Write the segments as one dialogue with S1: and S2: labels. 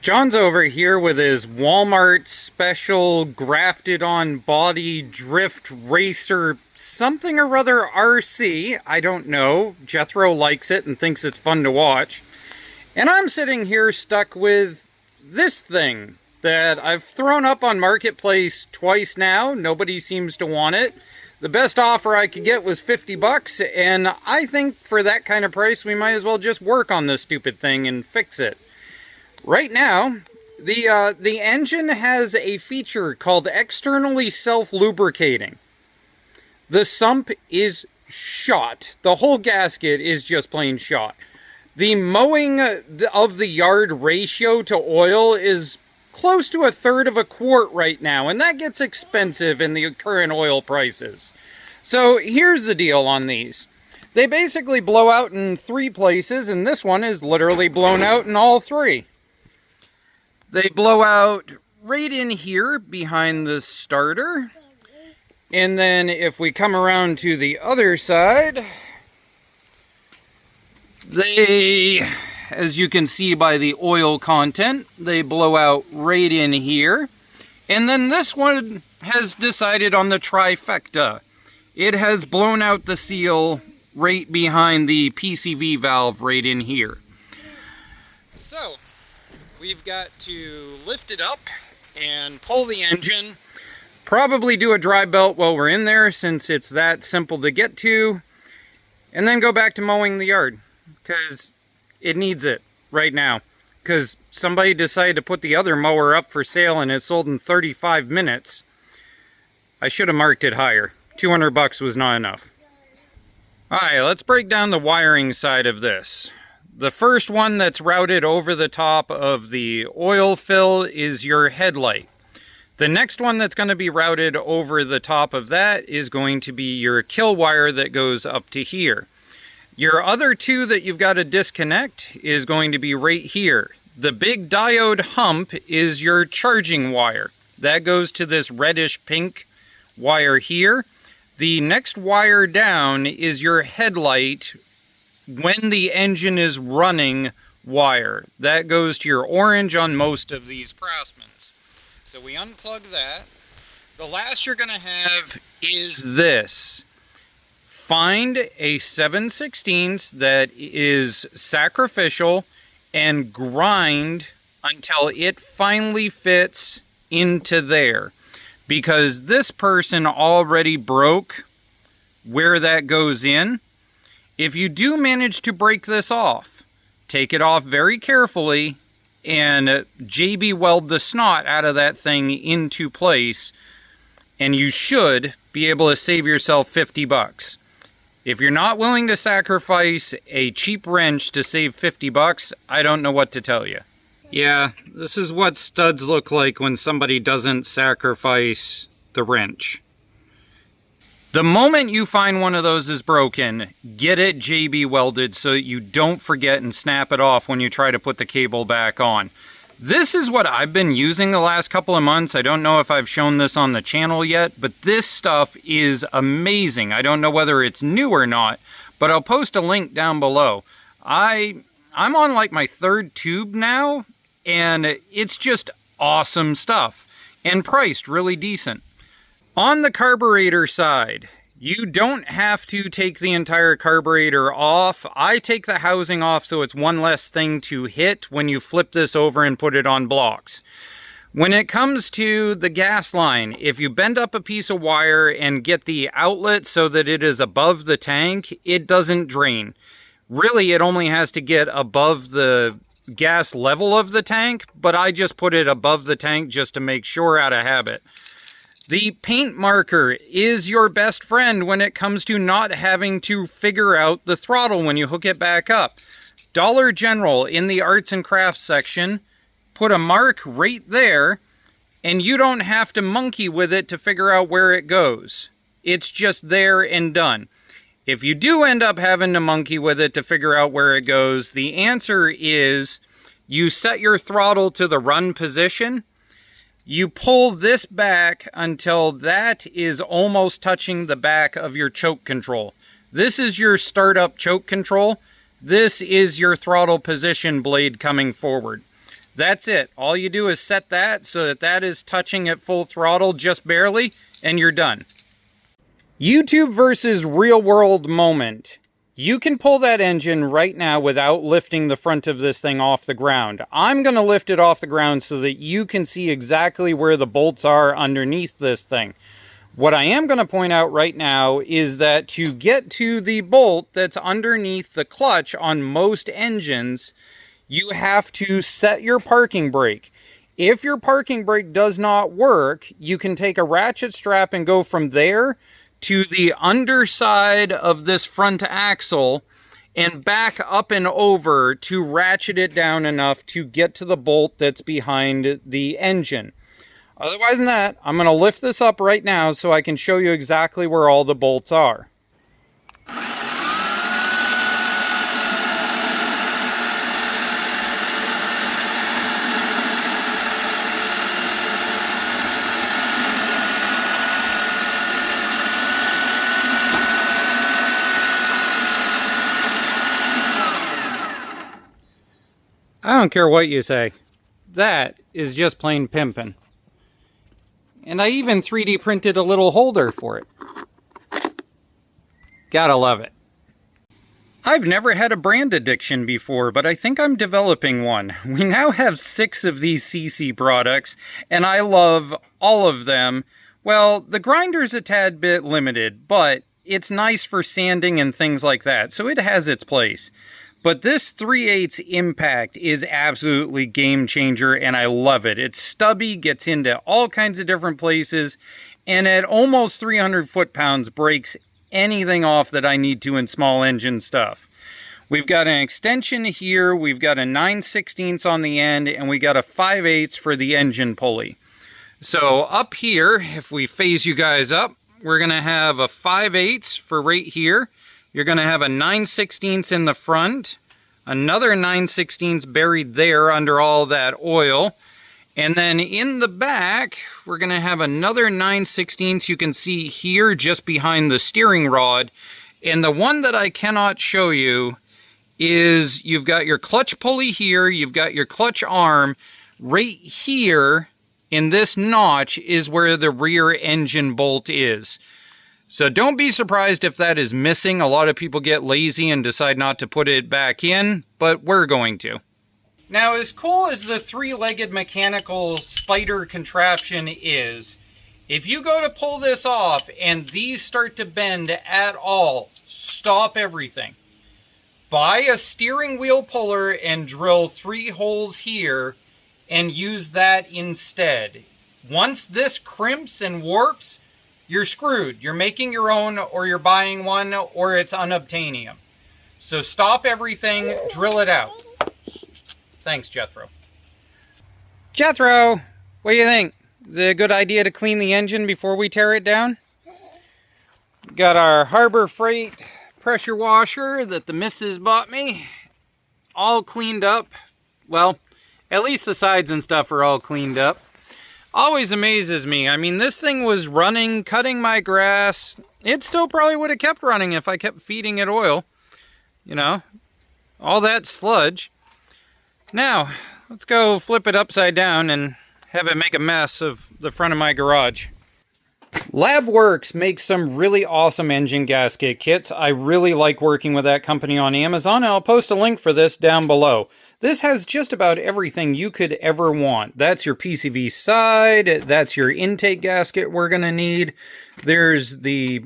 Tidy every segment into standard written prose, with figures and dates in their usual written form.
S1: John's over here with his Walmart special grafted on body drift racer something or other RC. I don't know. Jethro likes it and thinks it's fun to watch. And I'm sitting here stuck with this thing that I've thrown up on Marketplace twice now. Nobody seems to want it. The best offer I could get was 50 bucks, and I think for that kind of price we might as well just work on this stupid thing and fix it. Right now, the engine has a feature called externally self-lubricating. The sump is shot. The whole gasket is just plain shot. The mowing of the yard ratio to oil is close to 1/3 of a quart right now, and that gets expensive in the current oil prices. So here's the deal on these. They basically blow out in 3 places, and this one is literally blown out in all 3. They blow out right in here behind the starter. And then if we come around to the other side, they, as you can see by the oil content, they blow out right in here. And then this one has decided on the trifecta. It has blown out the seal right behind the PCV valve right in here. So we've got to lift it up and pull the engine. Probably do a dry belt while we're in there since it's that simple to get to. And then go back to mowing the yard because it needs it right now. Because somebody decided to put the other mower up for sale and it sold in 35 minutes. I should have marked it higher. 200 bucks was not enough. Alright, let's break down the wiring side of this. The first one that's routed over the top of the oil fill is your headlight. The next one that's going to be routed over the top of that is going to be your kill wire that goes up to here. Your other 2 that you've got to disconnect is going to be right here. The big diode hump is your charging wire. That goes to this reddish pink wire here. The next wire down is your headlight when the engine is running wire. That goes to your orange on most of these Craftsmans. So we unplug that. The last you're going to have is this. Find a 7/16 that is sacrificial and grind until it finally fits into there. Because this person already broke where that goes in. If you do manage to break this off, take it off very carefully and JB weld the snot out of that thing into place, and you should be able to save yourself 50 bucks. If you're not willing to sacrifice a cheap wrench to save 50 bucks, I don't know what to tell you. Yeah, this is what studs look like when somebody doesn't sacrifice the wrench. The moment you find one of those is broken, get it JB welded so that you don't forget and snap it off when you try to put the cable back on. This is what I've been using the last couple of months. I don't know if I've shown this on the channel yet, but this stuff is amazing. I don't know whether it's new or not, but I'll post a link down below. I'm on like my 3rd tube now, and it's just awesome stuff and priced really decent. On the carburetor side, you don't have to take the entire carburetor off. I take the housing off so it's one less thing to hit when you flip this over and put it on blocks. When it comes to the gas line, if you bend up a piece of wire and get the outlet so that it is above the tank, it doesn't drain. Really, it only has to get above the gas level of the tank, but I just put it above the tank just to make sure out of habit. The paint marker is your best friend when it comes to not having to figure out the throttle when you hook it back up. Dollar General in the arts and crafts section, put a mark right there, and you don't have to monkey with it to figure out where it goes. It's just there and done. If you do end up having to monkey with it to figure out where it goes, the answer is you set your throttle to the run position. You pull this back until that is almost touching the back of your choke control. This is your startup choke control. This is your throttle position blade coming forward. That's it. All you do is set that so that that is touching at full throttle just barely, and you're done. YouTube versus real world moment. You can pull that engine right now without lifting the front of this thing off the ground. I'm going to lift it off the ground so that you can see exactly where the bolts are underneath this thing. What I am going to point out right now is that to get to the bolt that's underneath the clutch on most engines, you have to set your parking brake. If your parking brake does not work, you can take a ratchet strap and go from there to the underside of this front axle and back up and over to ratchet it down enough to get to the bolt that's behind the engine. Otherwise than that, I'm going to lift this up right now so I can show you exactly where all the bolts are. I don't care what you say. That is just plain pimpin'. And I even 3D printed a little holder for it. Gotta love it. I've never had a brand addiction before, but I think I'm developing one. We now have 6 of these CC products, and I love all of them. Well, the grinder's a tad bit limited, but it's nice for sanding and things like that, so it has its place. But this 3/8 impact is absolutely game changer, and I love it. It's stubby, gets into all kinds of different places, and at almost 300 foot-pounds breaks anything off that I need to in small engine stuff. We've got an extension here, we've got a 9/16 on the end, and we got a 5/8 for the engine pulley. So up here, if we phase you guys up, we're going to have a 5/8 for right here. You're going to have a 9/16 in the front, another 9/16 buried there under all that oil, and then in the back, we're going to have another 9/16 you can see here just behind the steering rod. And the one that I cannot show you is you've got your clutch pulley here, you've got your clutch arm. Right here in this notch is where the rear engine bolt is. So don't be surprised if that is missing. A lot of people get lazy and decide not to put it back in, but we're going to. Now, as cool as the 3-legged mechanical spider contraption is, if you go to pull this off and these start to bend at all, stop everything. Buy a steering wheel puller and drill 3 holes here and use that instead. Once this crimps and warps, you're screwed. You're making your own, or you're buying one, or it's unobtainium. So stop everything, drill it out. Thanks, Jethro. Jethro, what do you think? Is it a good idea to clean the engine before we tear it down? Got our Harbor Freight pressure washer that the missus bought me. All cleaned up. Well, at least the sides and stuff are all cleaned up. Always amazes me. I mean, this thing was running, cutting my grass. It still probably would have kept running if I kept feeding it oil. You know, all that sludge. Now, let's go flip it upside down and have it make a mess of the front of my garage. Labworks makes some really awesome engine gasket kits. I really like working with that company on Amazon, and I'll post a link for this down below. This has just about everything you could ever want. That's your PCV side, that's your intake gasket we're going to need. There's the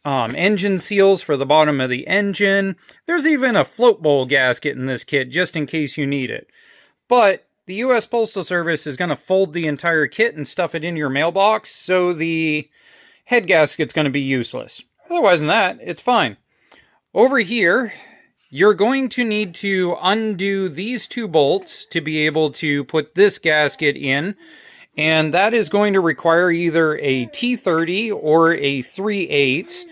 S1: engine seals for the bottom of the engine. There's even a float bowl gasket in this kit, just in case you need it. But the U.S. Postal Service is going to fold the entire kit and stuff it in your mailbox, so the head gasket's going to be useless. Otherwise than that, it's fine. Over here, you're going to need to undo these 2 bolts to be able to put this gasket in, and that is going to require either a T30 or a 3/8.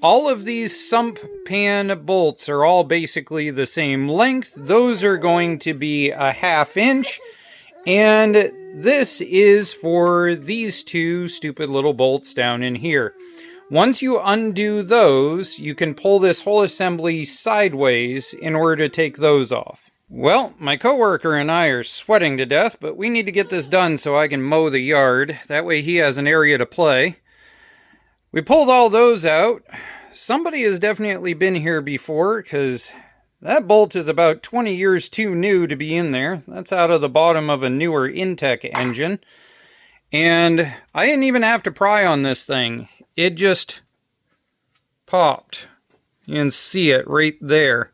S1: All of these sump pan bolts are all basically the same length. Those are going to be a 1/2 inch, and this is for these 2 stupid little bolts down in here. Once you undo those, you can pull this whole assembly sideways in order to take those off. Well, my coworker and I are sweating to death, but we need to get this done so I can mow the yard. That way he has an area to play. We pulled all those out. Somebody has definitely been here before, because that bolt is about 20 years too new to be in there. That's out of the bottom of a newer Intech engine. And I didn't even have to pry on this thing. It just popped. You can see it right there.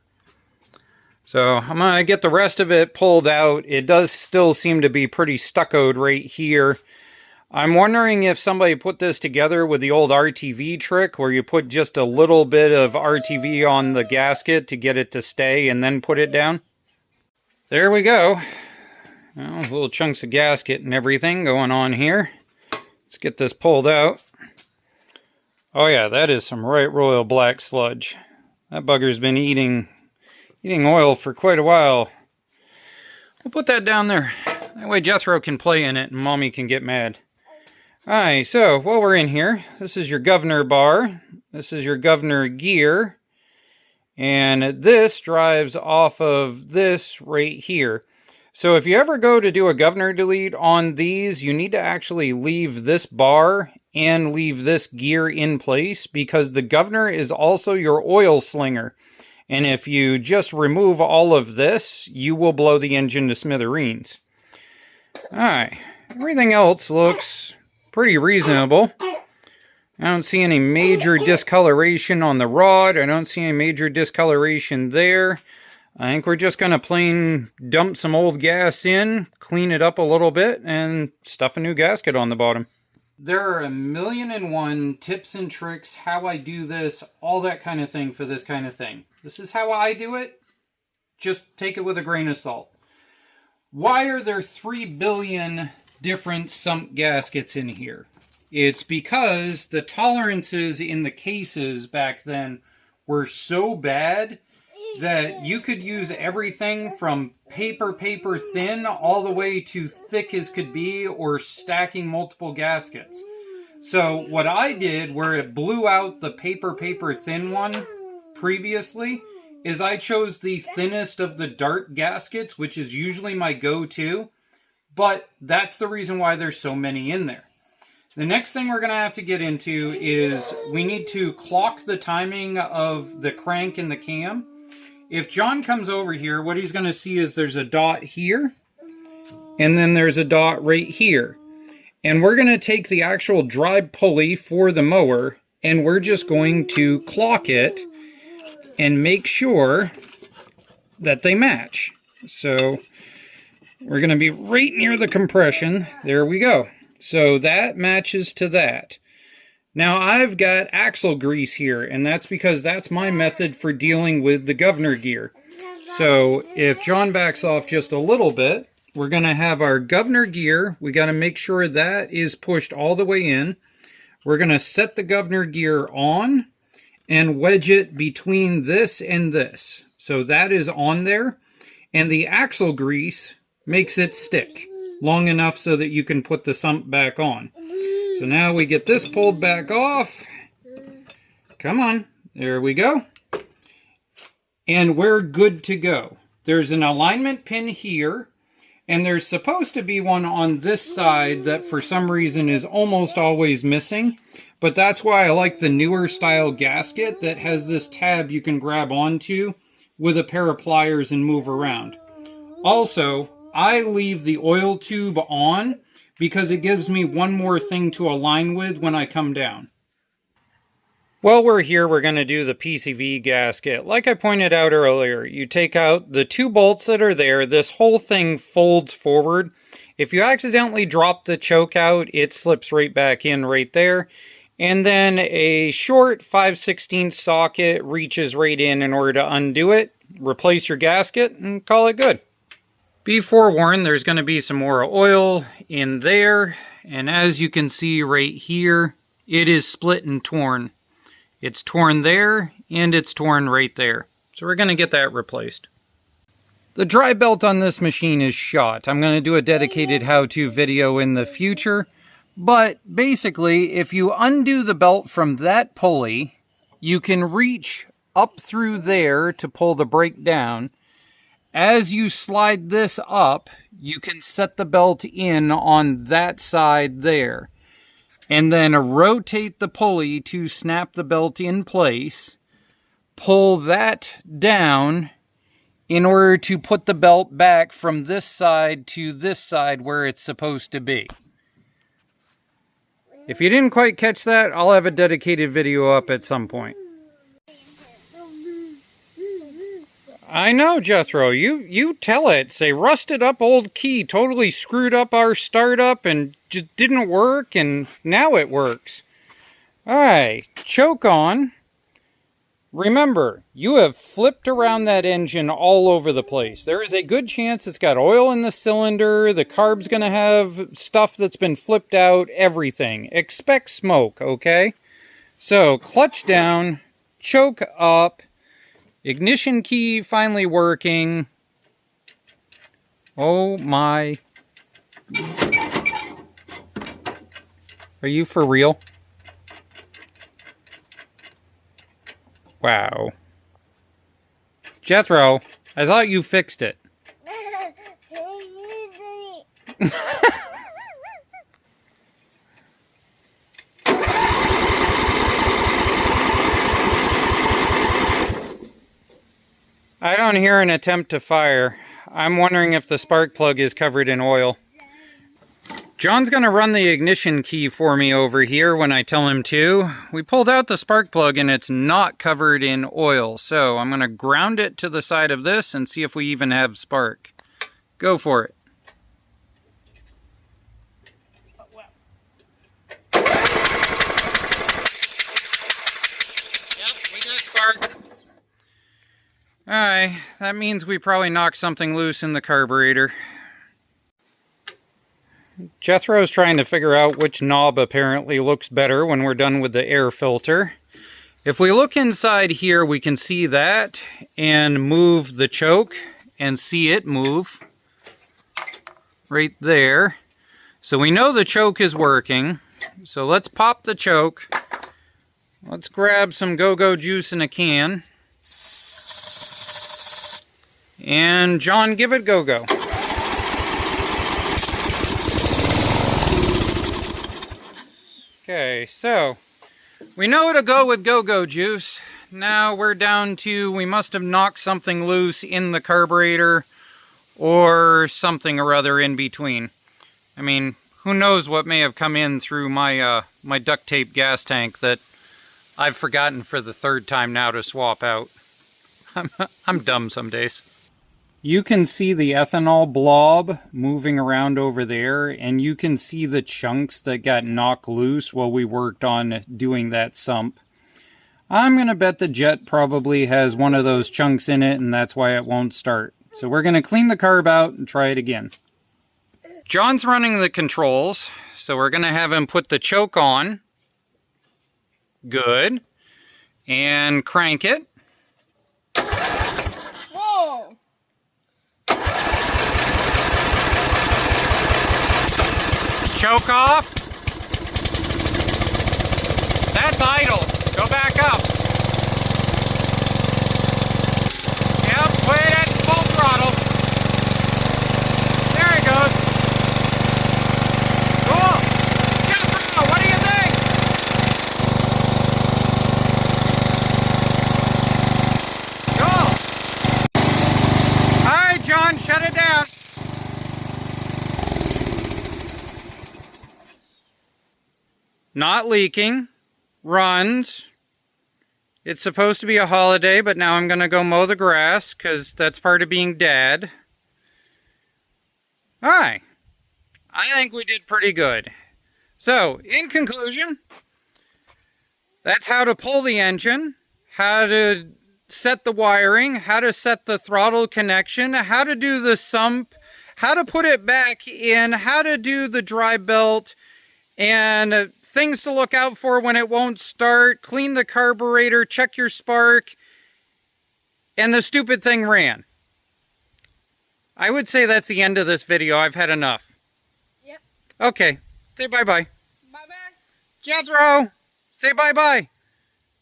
S1: So I'm going to get the rest of it pulled out. It does still seem to be pretty stuccoed right here. I'm wondering if somebody put this together with the old RTV trick where you put just a little bit of RTV on the gasket to get it to stay and then put it down. There we go. Well, little chunks of gasket and everything going on here. Let's get this pulled out. Oh yeah, that is some right royal black sludge. That bugger's been eating oil for quite a while. We'll put that down there. That way Jethro can play in it and Mommy can get mad. Alright, so while we're in here, this is your governor bar. This is your governor gear. And this drives off of this right here. So if you ever go to do a governor delete on these, you need to actually leave this bar and leave this gear in place, because the governor is also your oil slinger. And if you just remove all of this, you will blow the engine to smithereens. Alright, everything else looks pretty reasonable. I don't see any major discoloration on the rod. I don't see any major discoloration there. I think we're just going to plain dump some old gas in, clean it up a little bit, and stuff a new gasket on the bottom. There are 1,000,001 tips and tricks, how I do this, all that kind of thing for this kind of thing. This is how I do it. Just take it with a grain of salt. Why are there 3 billion different sump gaskets in here? It's because the tolerances in the cases back then were so bad that you could use everything from paper thin all the way to thick as could be, or stacking multiple gaskets. So what I did, where it blew out the paper thin one previously, is I chose the thinnest of the dart gaskets, which is usually my go-to, but that's the reason why there's so many in there. The next thing we're going to have to get into is we need to clock the timing of the crank and the cam. If John comes over here, what he's going to see is there's a dot here, and then there's a dot right here. And we're going to take the actual drive pulley for the mower, and we're just going to clock it and make sure that they match. So we're going to be right near the compression. There we go. So that matches to that. Now I've got axle grease here, and that's because that's my method for dealing with the governor gear. So if John backs off just a little bit, we're going to have our governor gear. We got to make sure that is pushed all the way in. We're going to set the governor gear on and wedge it between this and this. So that is on there. And the axle grease makes it stick long enough so that you can put the sump back on. So now we get this pulled back off. Come on. There we go. And we're good to go. There's an alignment pin here, and there's supposed to be one on this side that for some reason is almost always missing. But that's why I like the newer style gasket that has this tab you can grab onto with a pair of pliers and move around. Also, I leave the oil tube on because it gives me one more thing to align with when I come down. While we're here, we're going to do the PCV gasket. Like I pointed out earlier, you take out the 2 bolts that are there. This whole thing folds forward. If you accidentally drop the choke out, it slips right back in right there. And then a short 5/16 socket reaches right in order to undo it. Replace your gasket and call it good. Be forewarned, there's going to be some more oil in there, and as you can see right here, it is split and torn. It's torn there, and it's torn right there. So we're going to get that replaced. The dry belt on this machine is shot. I'm going to do a dedicated how-to video in the future, but basically, if you undo the belt from that pulley, you can reach up through there to pull the brake down. As you slide this up, you can set the belt in on that side there. And then rotate the pulley to snap the belt in place. Pull that down in order to put the belt back from this side to this side where it's supposed to be. If you didn't quite catch that, I'll have a dedicated video up at some point. I know, Jethro. You tell it. Say, rusted up old key totally screwed up our startup and just didn't work, and now it works. Alright, choke on. Remember, you have flipped around that engine all over the place. There is a good chance it's got oil in the cylinder, the carb's going to have stuff that's been flipped out, everything. Expect smoke, okay? So, clutch down, choke up. Ignition key finally working. Oh my. Are you for real? Wow. Jethro, I thought you fixed it. I don't hear an attempt to fire. I'm wondering if the spark plug is covered in oil. John's going to run the ignition key for me over here when I tell him to. We pulled out the spark plug and it's not covered in oil, so I'm going to ground it to the side of this and see if we even have spark. Go for it. Yep, we got spark. Alright, that means we probably knocked something loose in the carburetor. Jethro's trying to figure out which knob apparently looks better when we're done with the air filter. If we look inside here, we can see that and move the choke and see it move right there. So we know the choke is working. So let's pop the choke. Let's grab some go-go juice in a can. And John, give it go-go. Okay, so we know to go with go-go juice. Now we're down to, we must have knocked something loose in the carburetor or something or other in between. I mean, who knows what may have come in through my my duct tape gas tank that I've forgotten for the third time now to swap out. I'm dumb some days. You can see the ethanol blob moving around over there, and you can see the chunks that got knocked loose while we worked on doing that sump. I'm going to bet the jet probably has one of those chunks in it, and that's why it won't start. So we're going to clean the carb out and try it again. John's running the controls, so we're going to have him put the choke on. Good. And crank it.
S2: Whoa!
S1: Choke off. That's idle. Go back up. Yep, put it at full throttle. There it goes. Cool. Jethro, what do you think? Cool. All right, John, shut it down. Not leaking. Runs. It's supposed to be a holiday, but now I'm going to go mow the grass because that's part of being dad. Alright. I think we did pretty good. So, in conclusion, that's how to pull the engine, how to set the wiring, how to set the throttle connection, how to do the sump, how to put it back in, how to do the dry belt, and things to look out for when it won't start, clean the carburetor, check your spark, and the stupid thing ran. I would say that's the end of this video. I've had enough.
S2: Yep.
S1: Okay, say bye-bye.
S2: Bye-bye.
S1: Jethro, say bye-bye.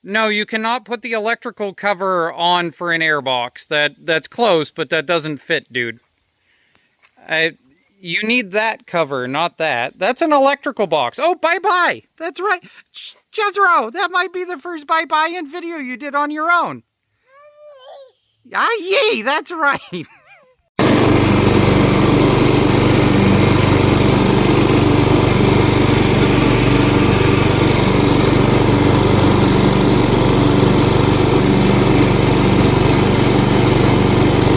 S1: No, you cannot put the electrical cover on for an airbox. That's close, but that doesn't fit, dude. You need that cover, not that. That's an electrical box. Oh, bye-bye. That's right. Jezro, that might be the first bye-bye in video you did on your own. Ah, yay, that's right.